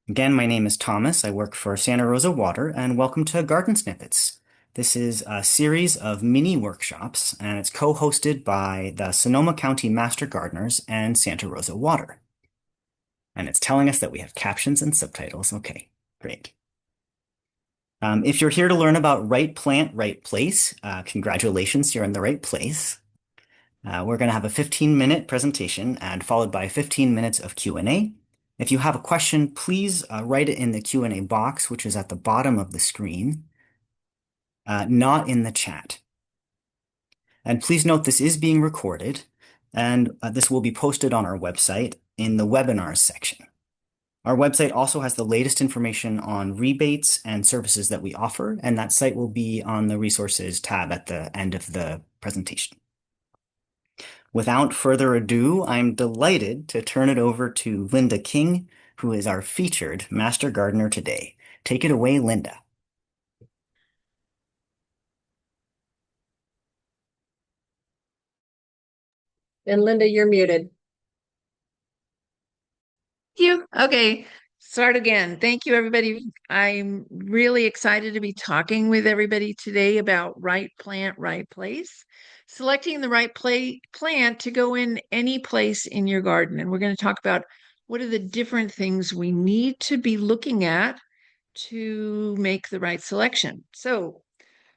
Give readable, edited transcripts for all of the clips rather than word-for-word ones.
Again, my name is Thomas. I work for Santa Rosa Water, and welcome to Garden Snippets. This is a series of mini workshops, and it's co-hosted by the Sonoma County Master Gardeners and Santa Rosa Water. And it's telling us that we have captions and subtitles. Okay, great. If you're here to learn about right plant, right place, congratulations, you're in the right place. We're going to have a 15-minute presentation and followed by 15 minutes of Q&A. If you have a question, please write it in the Q&A box, which is at the bottom of the screen, not in the chat. And please note this is being recorded, and this will be posted on our website in the webinars section. Our website also has the latest information on rebates and services that we offer, and that site will be on the resources tab at the end of the presentation. Without further ado, I'm delighted to turn it over to Linda King, who is our featured Master Gardener today. Take it away, Linda. And Linda, you're muted. You. Okay, start again. Thank you, everybody. I'm really excited to be talking with everybody today about right plant, right place. Selecting the right plant to go in any place in your garden. And we're going to talk about what are the different things we need to be looking at to make the right selection. So,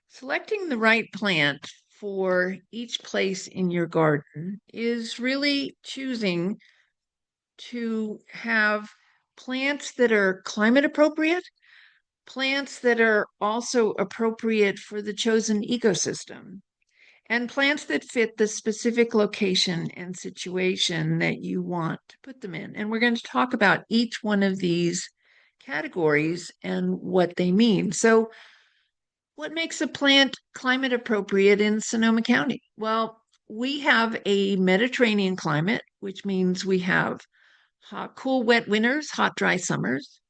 selecting the right plant for each place in your garden is really choosing to have plants that are climate appropriate, plants that are also appropriate for the chosen ecosystem, and plants that fit the specific location and situation that you want to put them in. And we're going to talk about each one of these categories and what they mean. So, what makes a plant climate appropriate in Sonoma County? Well, we have a Mediterranean climate, which means we have hot, cool, wet winters, hot, dry summers.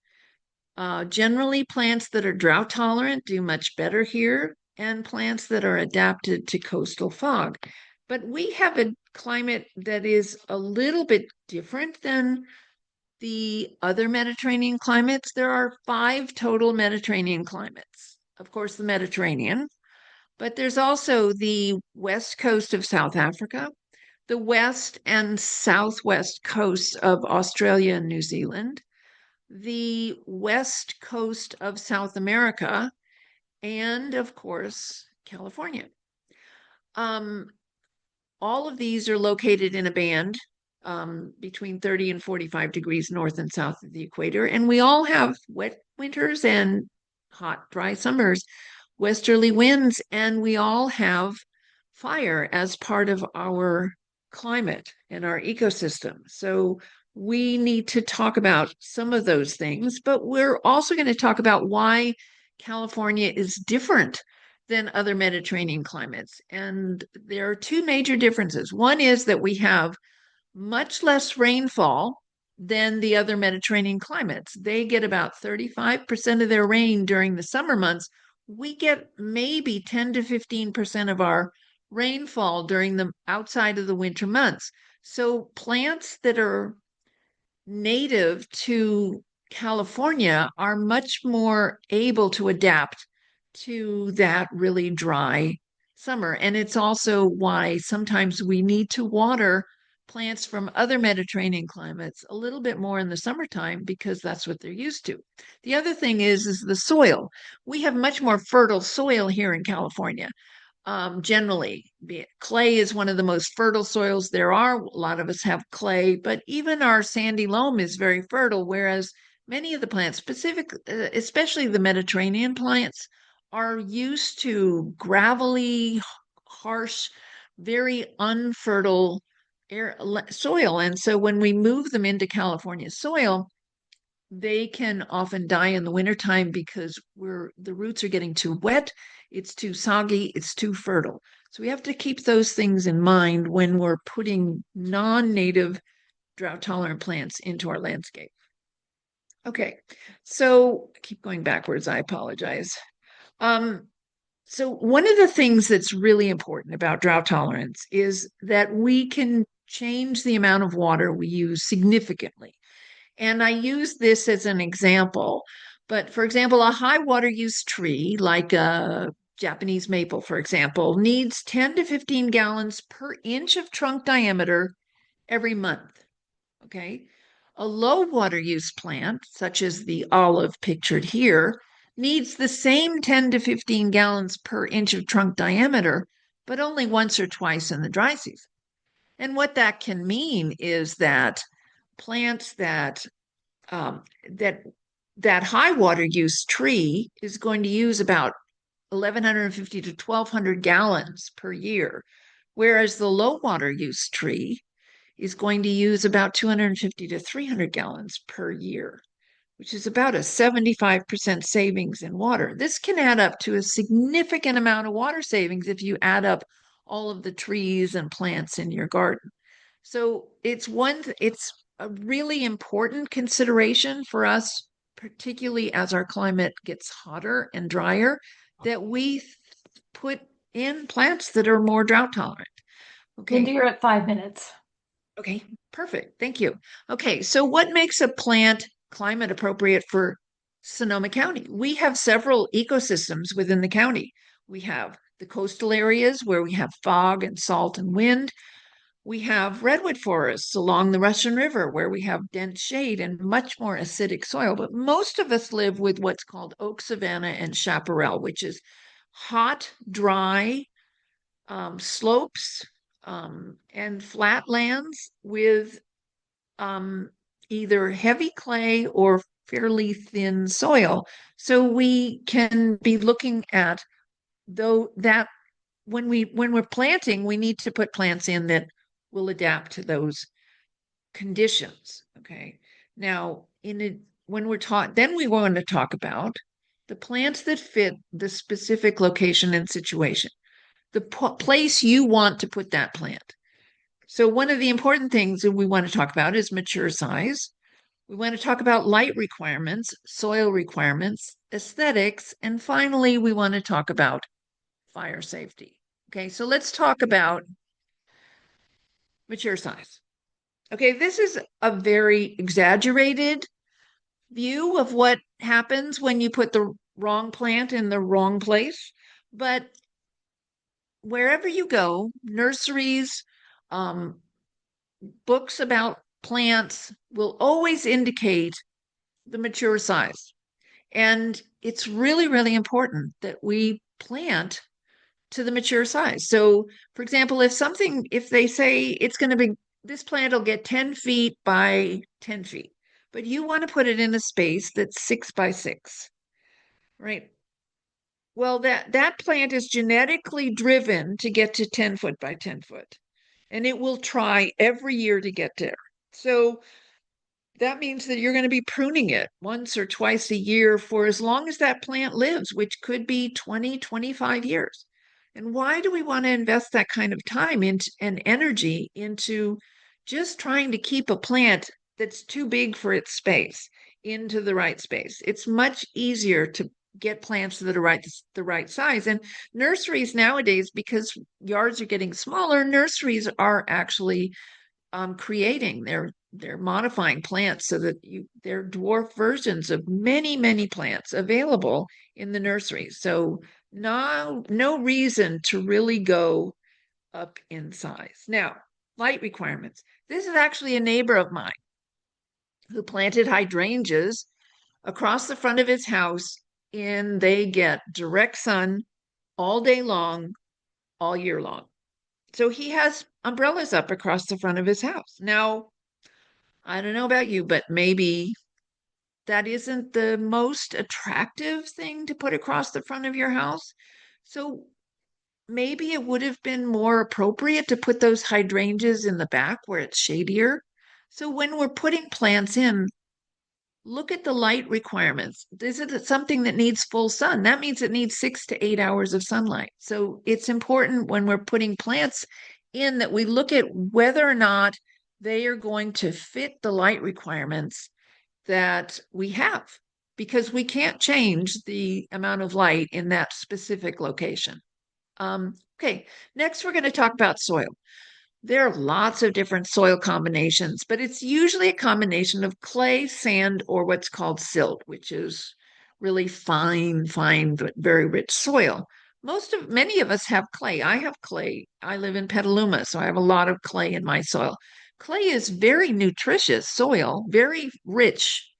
Generally, plants that are drought tolerant do much better here, and plants that are adapted to coastal fog. But we have a climate that is a little bit different than the other Mediterranean climates. There are 5 total Mediterranean climates. Of course, the Mediterranean, but there's also the west coast of South Africa, the west and southwest coasts of Australia and New Zealand, the west coast of South America, and of course, California. Um, all of these are located in a band between 30 and 45 degrees north and south of the equator, and we all have wet winters and hot, dry summers, westerly winds, and we all have fire as part of our climate and our ecosystem. So we need to talk about some of those things, but we're also going to talk about why California is different than other Mediterranean climates. And there are 2 major differences. One is that we have much less rainfall than the other Mediterranean climates. They get about 35% of their rain during the summer months. We get maybe 10 to 15% of our rainfall during the outside of the winter months. So plants that are native to California are much more able to adapt to that really dry summer. And it's also why sometimes we need to water plants from other Mediterranean climates a little bit more in the summertime because that's what they're used to. The other thing is the soil. We have much more fertile soil here in California. Generally, clay is one of the most fertile soils there are. A lot of us have clay, but even our sandy loam is very fertile, whereas many of the plants, especially the Mediterranean plants, are used to gravelly, harsh, very unfertile soil. And so when we move them into California soil, they can often die in the wintertime because the roots are getting too wet, it's too soggy, it's too fertile. So we have to keep those things in mind when we're putting non-native drought-tolerant plants into our landscape. Okay, so I keep going backwards, I apologize. So one of the things that's really important about drought tolerance is that we can change the amount of water we use significantly. And I use this as an example. But for example, a high water use tree, like a Japanese maple, for example, needs 10 to 15 gallons per inch of trunk diameter every month. Okay. A low water use plant, such as the olive pictured here, needs the same 10 to 15 gallons per inch of trunk diameter, but only once or twice in the dry season. And what that can mean is that plants um, that that high water use tree is going to use about 1,150 to 1,200 gallons per year, whereas the low water use tree is going to use about 250 to 300 gallons per year, which is about a 75% savings in water. This can add up to a significant amount of water savings if you add up all of the trees and plants in your garden. So it's a really important consideration for us, particularly as our climate gets hotter and drier, that we put in plants that are more drought tolerant. Linda, Okay. you're at 5 minutes. Okay, perfect. Thank you. Okay, so what makes a plant climate appropriate for Sonoma County? We have several ecosystems within the county. We have the coastal areas where we have fog and salt and wind. We have redwood forests along the Russian River where we have dense shade and much more acidic soil. But most of us live with what's called oak savanna and chaparral, which is hot, dry slopes and flatlands with either heavy clay or fairly thin soil. So we can be looking at though that when we're planting, we need to put plants in that will adapt to those conditions. Okay. Now, when we're taught, then we want to talk about the plants that fit the specific location and situation, the place you want to put that plant. So, one of the important things that we want to talk about is mature size. We want to talk about light requirements, soil requirements, aesthetics, and finally, we want to talk about fire safety. Okay, so let's talk about mature size. Okay, this is a very exaggerated view of what happens when you put the wrong plant in the wrong place. But wherever you go, nurseries, um, books about plants will always indicate the mature size. And it's really, really important that we plant to the mature size. So, for example, if they say it's going to be, this plant will get 10 feet by 10 feet, but you want to put it in a space that's 6 by 6, right? Well, that plant is genetically driven to get to 10 foot by 10 foot, and it will try every year to get there. So that means that you're going to be pruning it once or twice a year for as long as that plant lives, which could be 20, 25 years. And why do we want to invest that kind of time and energy into just trying to keep a plant that's too big for its space into the right space? It's much easier to get plants that are the right size. And nurseries nowadays, because yards are getting smaller, nurseries are actually creating they're modifying plants so that they're dwarf versions of many plants available in the nursery. So no reason to really go up in size. Now, light requirements. This is actually a neighbor of mine who planted hydrangeas across the front of his house, and they get direct sun all day long, all year long. So he has umbrellas up across the front of his house. Now, I don't know about you, but maybe that isn't the most attractive thing to put across the front of your house. So maybe it would have been more appropriate to put those hydrangeas in the back where it's shadier. So when we're putting plants in, look at the light requirements. Is it something that needs full sun? That means it needs 6 to 8 hours of sunlight. So it's important when we're putting plants in that we look at whether or not they are going to fit the light requirements that we have, because we can't change the amount of light in that specific location. Okay, next we're going to talk about soil. There are lots of different soil combinations, but it's usually a combination of clay, sand, or what's called silt, which is really fine, but very rich soil. Many of us have clay. I have clay. I live in Petaluma, so I have a lot of clay in my soil. Clay is very nutritious soil, very rich,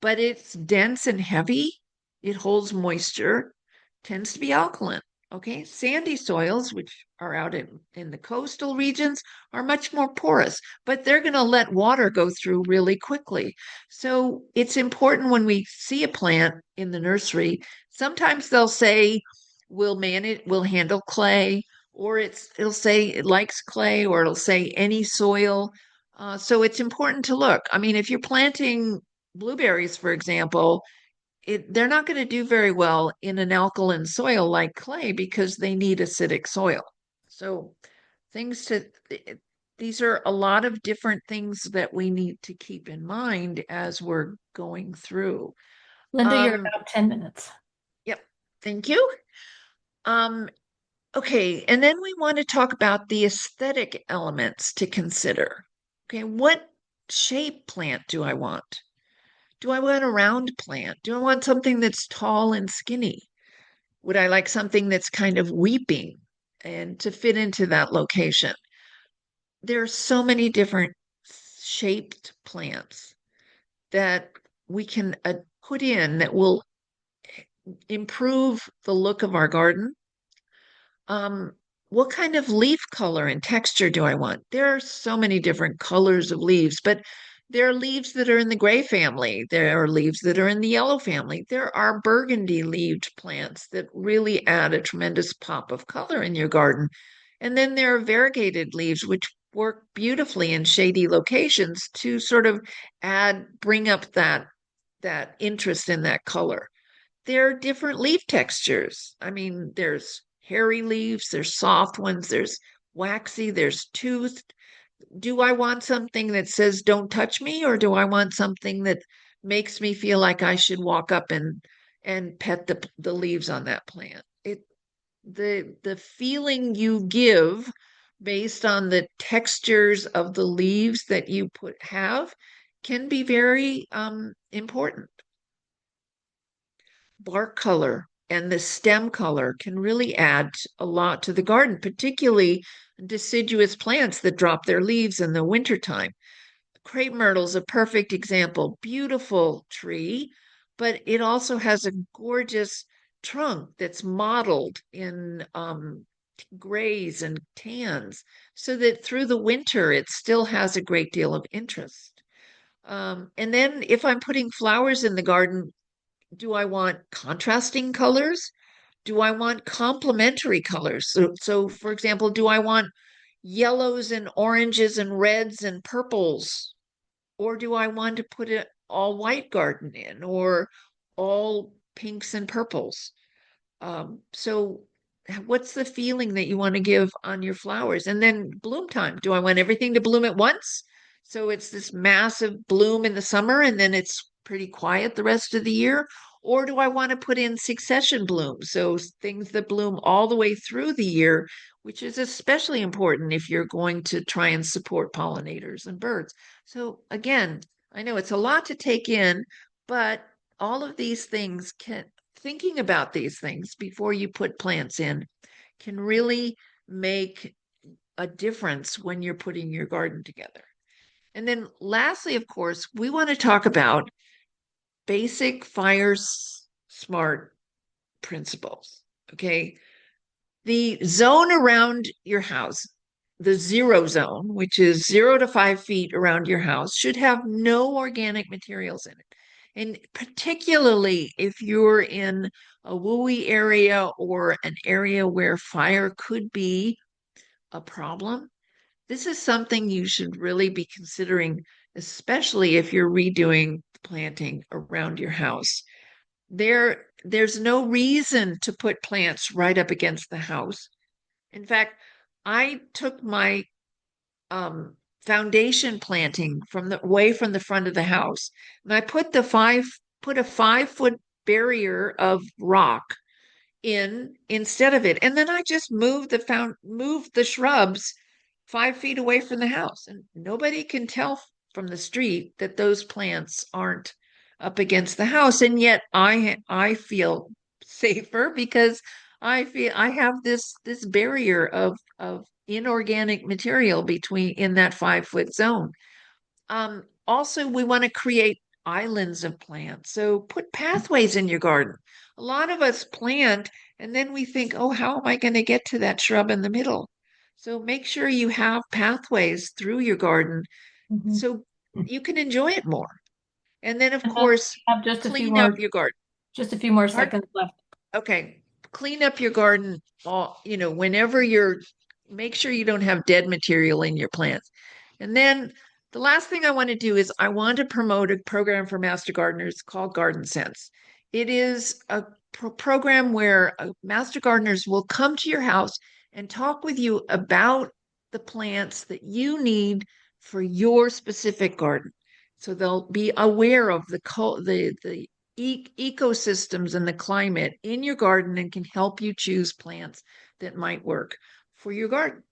but it's dense and heavy. It holds moisture, tends to be alkaline. Okay, sandy soils, which are out in the coastal regions, are much more porous, but they're going to let water go through really quickly. So it's important when we see a plant in the nursery, sometimes they'll say, we'll handle clay, or it'll say it likes clay, or it'll say any soil. So it's important to look. I mean, if you're planting blueberries, for example, they're not going to do very well in an alkaline soil like clay because they need acidic soil. So things to these are a lot of different things that we need to keep in mind as we're going through. Linda, you're about 10 minutes. Yep. Thank you. Okay, and then we want to talk about the aesthetic elements to consider. Okay, what shape plant do I want? Do I want a round plant? Do I want something that's tall and skinny? Would I like something that's kind of weeping and to fit into that location? There are so many different shaped plants that we can put in that will improve the look of our garden. What kind of leaf color and texture do I want? There are so many different colors of leaves, but there are leaves that are in the gray family. There are leaves that are in the yellow family. There are burgundy leaved plants that really add a tremendous pop of color in your garden. And then there are variegated leaves, which work beautifully in shady locations to sort of bring up that interest in that color. There are different leaf textures. I mean, there's hairy leaves, there's soft ones, there's waxy, there's toothed. Do I want something that says don't touch me, or do I want something that makes me feel like I should walk up and pet the leaves on that plant? The feeling you give based on the textures of the leaves that you have can be very important. Bark color and the stem color can really add a lot to the garden, particularly deciduous plants that drop their leaves in the wintertime. Crepe myrtle is a perfect example. Beautiful tree, but it also has a gorgeous trunk that's mottled in grays and tans, so that through the winter it still has a great deal of interest. And then if I'm putting flowers in the garden, do I want contrasting colors? Do I want complementary colors? So for example, do I want yellows and oranges and reds and purples? Or do I want to put an all white garden in, or all pinks and purples? So what's the feeling that you want to give on your flowers? And then bloom time. Do I want everything to bloom at once? So it's this massive bloom in the summer and then it's pretty quiet the rest of the year? Or do I want to put in succession blooms? So things that bloom all the way through the year, which is especially important if you're going to try and support pollinators and birds. So again, I know it's a lot to take in, but all of these things thinking about these things before you put plants in can really make a difference when you're putting your garden together. And then lastly, of course, we want to talk about basic fire smart principles. Okay. The zone around your house, the zero zone, which is 0 to 5 feet around your house, should have no organic materials in it. And particularly if you're in a WUI area or an area where fire could be a problem, this is something you should really be considering, especially if you're redoing planting around your house. There's no reason to put plants right up against the house. In fact, I took my foundation planting away from the front of the house, and I put a 5 foot barrier of rock in instead of it, and then I just moved the shrubs 5 feet away from the house. And nobody can tell from the street that those plants aren't up against the house. And yet I feel safer because I feel I have this barrier of inorganic material between in that 5 foot zone. Also, we want to create islands of plants. So put pathways in your garden. A lot of us plant and then we think, oh, how am I going to get to that shrub in the middle? So make sure you have pathways through your garden Mhm. so you can enjoy it more. And then, of And course, have clean up your garden. just a few more Pardon? seconds left. Okay, clean up your garden whenever make sure you don't have dead material in your plants. And then the last thing I want to do is I want to promote a program for master gardeners called Garden Sense. It is a program where master gardeners will come to your house and talk with you about the plants that you need for your specific garden. So they'll be aware of the ecosystems and the climate in your garden and can help you choose plants that might work for your garden.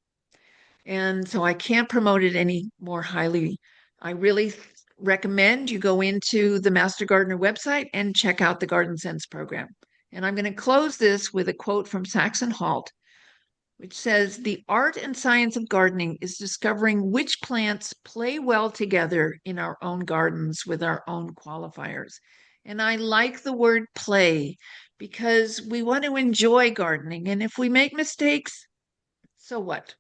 And so I can't promote it any more highly. I really recommend you go into the Master Gardener website and check out the Garden Sense program. And I'm going to close this with a quote from Saxon Halt, which says, "The art and science of gardening is discovering which plants play well together in our own gardens with our own qualifiers." And I like the word play because we want to enjoy gardening. And if we make mistakes, so what?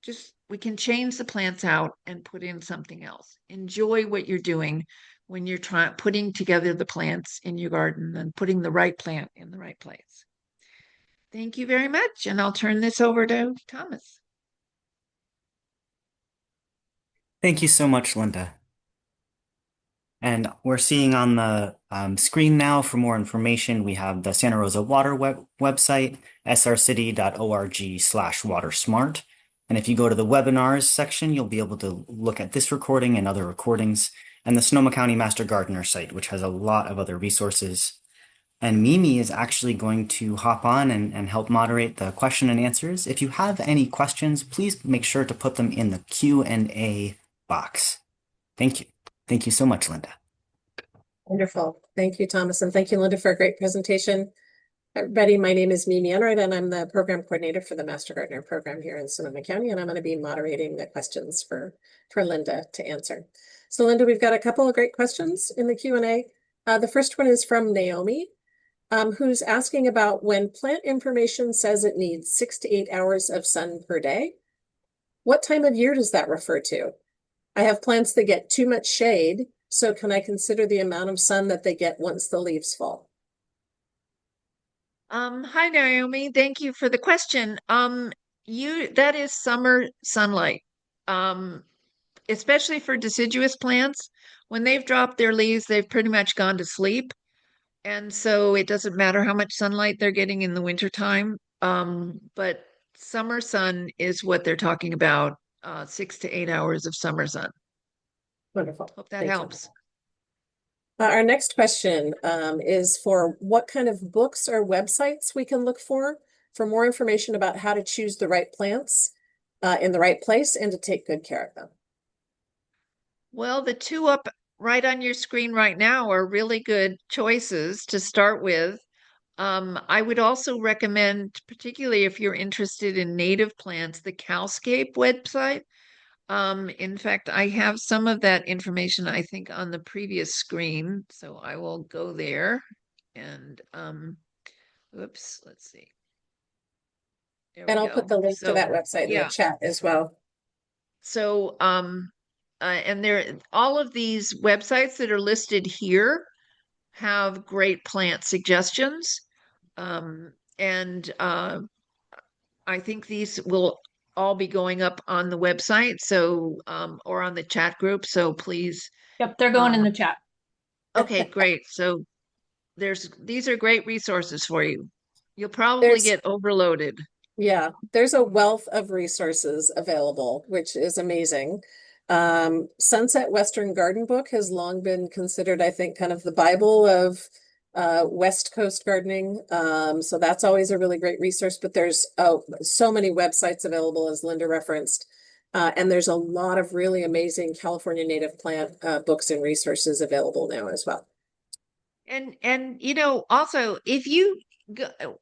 Just we can change the plants out and put in something else. Enjoy what you're doing when you're putting together the plants in your garden and putting the right plant in the right place. Thank you very much. And I'll turn this over to Thomas. Thank you so much, Linda. And we're seeing on the screen now for more information, we have the Santa Rosa Water website, srcity.org/watersmart. And if you go to the webinars section, you'll be able to look at this recording and other recordings, and the Sonoma County Master Gardener site, which has a lot of other resources. And Mimi is actually going to hop on and help moderate the question and answers. If you have any questions, please make sure to put them in the Q&A box. Thank you. Thank you so much, Linda. Wonderful. Thank you, Thomas. And thank you, Linda, for a great presentation. Everybody, my name is Mimi Enright, and I'm the program coordinator for the Master Gardener program here in Sonoma County. And I'm going to be moderating the questions for Linda to answer. So Linda, we've got a couple of great questions in the Q&A. The first one is from Naomi, who's asking about when plant information says it needs 6 to 8 hours of sun per day. What time of year does that refer to? I have plants that get too much shade, so can I consider the amount of sun that they get once the leaves fall? Hi, Naomi. Thank you for the question. That is summer sunlight. Especially for deciduous plants, when they've dropped their leaves, they've pretty much gone to sleep. And so it doesn't matter how much sunlight they're getting in the wintertime. But summer sun is what they're talking about, 6 to 8 hours of summer sun. Wonderful. Hope that Thank you. helps. Our next question is for what kind of books or websites we can look for more information about how to choose the right plants in the right place and to take good care of them. Well, the two up right on your screen right now are really good choices to start with. I would also recommend, particularly if you're interested in native plants, the Cowscape website. In fact, I have some of that information, I think, on the previous screen. So I will go there and, oops, let's see. There And we I'll go. put the link to that website in yeah. the chat as well. So, and all of these websites that are listed here have great plant suggestions. And I think these will all be going up on the website, so or on the chat group. So please. Yep, they're going in the chat. Okay, great. So these are great resources for you. You'll probably get overloaded. Yeah, there's a wealth of resources available, which is amazing. Sunset Western Garden Book has long been considered, I think, kind of the Bible of West Coast gardening. So that's always a really great resource, but there's so many websites available as Linda referenced. And there's a lot of really amazing California native plant books and resources available now as well. And also if you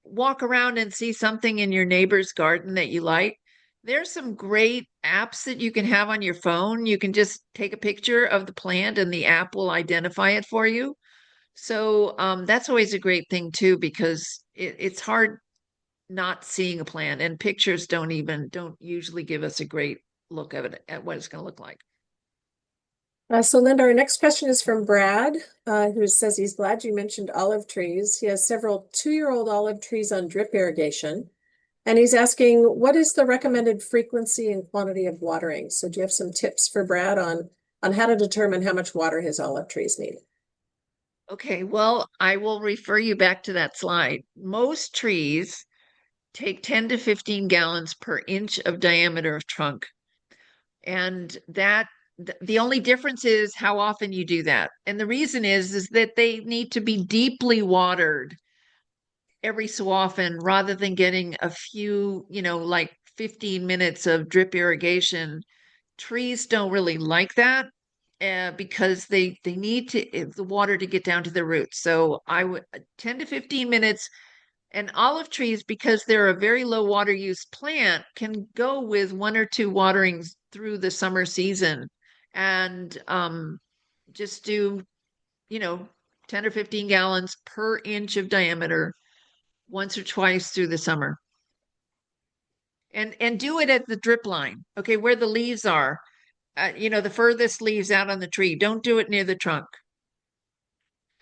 walk around and see something in your neighbor's garden that you like, there's some great apps that you can have on your phone. You can just take a picture of the plant and the app will identify it for you. So that's always a great thing too, because it's hard not seeing a plant, and pictures don't usually give us a great look of it at what it's going to look like. So Linda, our next question is from Brad, who says he's glad you mentioned olive trees. He has several 2-year-old olive trees on drip irrigation. And he's asking, what is the recommended frequency and quantity of watering? So do you have some tips for Brad on how to determine how much water his olive trees need? Okay, well, I will refer you back to that slide. Most trees take 10 to 15 gallons per inch of diameter of trunk. And that the only difference is how often you do that. And the reason is that they need to be deeply watered every so often rather than getting a few, like 15 minutes of drip irrigation. Trees don't really like that because they need the water to get down to the roots. So I would 10 to 15 minutes. And olive trees, because they're a very low water use plant, can go with 1 or 2 waterings through the summer season and just do, 10 or 15 gallons per inch of diameter once or twice through the summer. And do it at the drip line, okay, where the leaves are, the furthest leaves out on the tree. Don't do it near the trunk.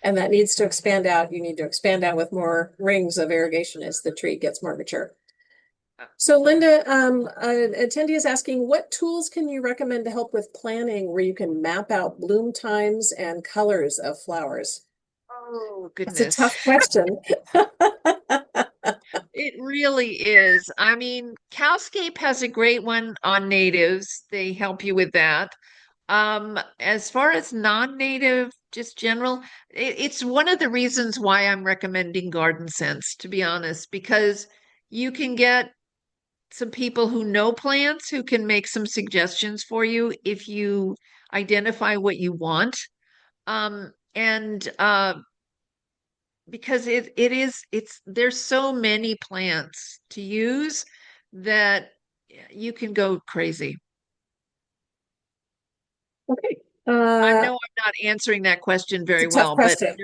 And that needs to expand out. You need to expand out with more rings of irrigation as the tree gets more mature. So Linda, an attendee is asking, what tools can you recommend to help with planning where you can map out bloom times and colors of flowers? Oh, That's a goodness. tough question. It really is. I mean, Cowscape has a great one on natives. They help you with that. As far as non-native, just general, it's one of the reasons why I'm recommending Garden Sense, to be honest, because you can get some people who know plants who can make some suggestions for you if you identify what you want. And because there's so many plants to use that you can go crazy. Okay. I know I'm not answering that question very It's a tough well, but question.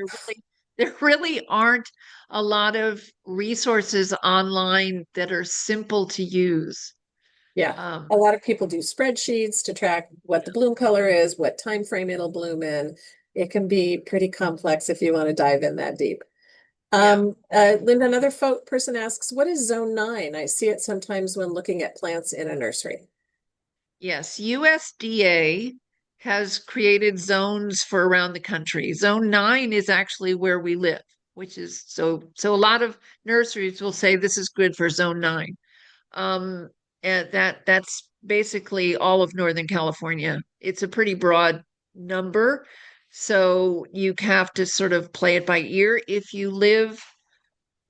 there really aren't a lot of resources online that are simple to use. Yeah. Um, A lot of people do spreadsheets to track what the bloom color is, what time frame it'll bloom in. It can be pretty complex if you want to dive in that deep. yeah. Linda, another person asks, what is zone 9? I see it sometimes when looking at plants in a nursery. Yes, USDA has created zones for around the country. Zone 9 is actually where we live, which is so a lot of nurseries will say this is good for zone 9. Um, and that's basically all of Northern California. It's a pretty broad number, so you have to sort of play it by ear. If you live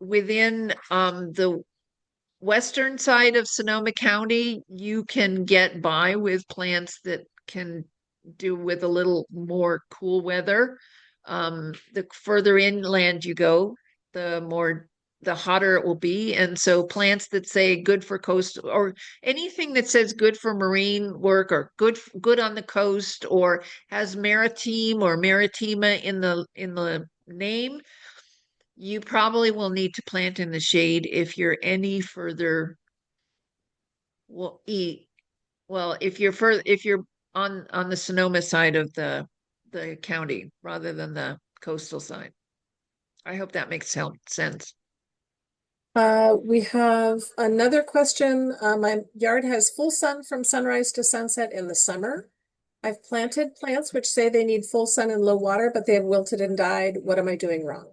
within the western side of Sonoma County, you can get by with plants that can do with a little more cool weather. The further inland you go, the hotter it will be. And so plants that say good for coast or anything that says good for marine work or good on the coast or has maritime or maritima in the name, you probably will need to plant in the shade if you're any further well eat well if you're on the Sonoma side of the county rather than the coastal side. I hope that makes sense. We have another question. My yard has full sun from sunrise to sunset in the summer. I've planted plants which say they need full sun and low water, but they have wilted and died. What am I doing wrong?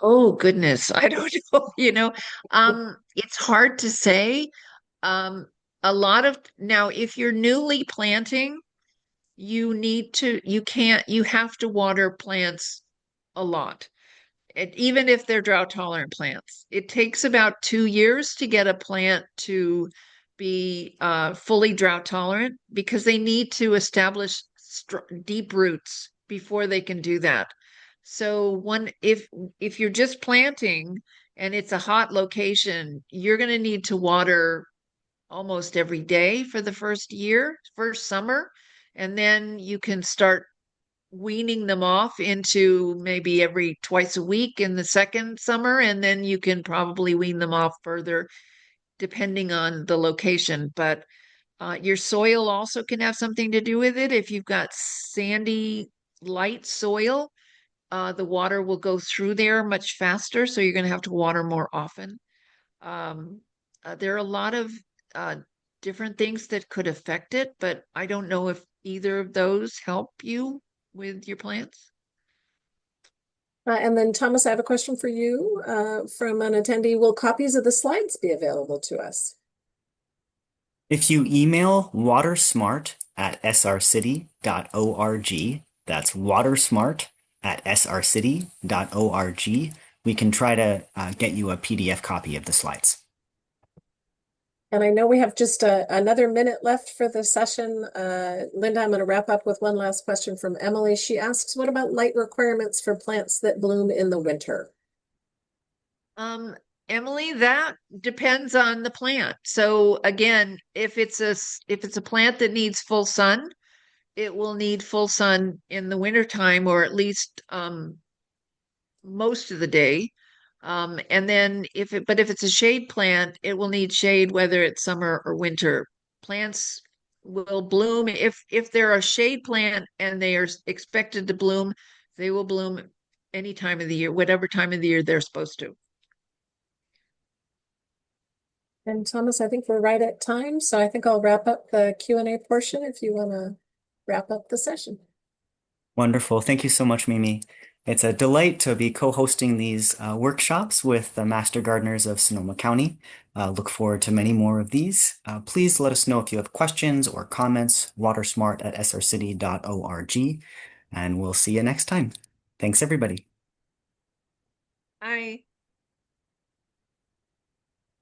Oh goodness, I don't know. It's hard to say. Um, a lot of now, if you're newly planting, you have to water plants a lot. Even if they're drought tolerant plants, it takes about 2 years to get a plant to be fully drought tolerant because they need to establish deep roots before they can do that. So if you're just planting and it's a hot location, you're going to need to water almost every day for the first summer, and then you can start weaning them off into maybe every twice a week in the second summer, and then you can probably wean them off further depending on the location. But your soil also can have something to do with it. If you've got sandy, light soil, the water will go through there much faster, so you're going to have to water more often. There are a lot of different things that could affect it, but I don't know if either of those help you with your plants. And then Thomas, I have a question for you from an attendee. Will copies of the slides be available to us? If you email watersmart@srcity.org, that's watersmart@srcity.org, we can try to get you a PDF copy of the slides. And I know we have just another minute left for the session. Linda, I'm going to wrap up with one last question from Emily. She asks, what about light requirements for plants that bloom in the winter? Emily, that depends on the plant. So again, if it's a plant that needs full sun, it will need full sun in the wintertime, or at least most of the day. And then if it's a shade plant, it will need shade whether it's summer or winter. Plants will bloom if they're a shade plant and they are expected to bloom, they will bloom any time of the year, whatever time of the year they're supposed to. And Thomas, I think we're right at time, so I think I'll wrap up the Q&A portion if you want to wrap up the session. Wonderful. Thank you so much, Mimi. It's a delight to be co-hosting these workshops with the Master Gardeners of Sonoma County. Look forward to many more of these. Please let us know if you have questions or comments, watersmart@srcity.org, and we'll see you next time. Thanks, everybody. Bye.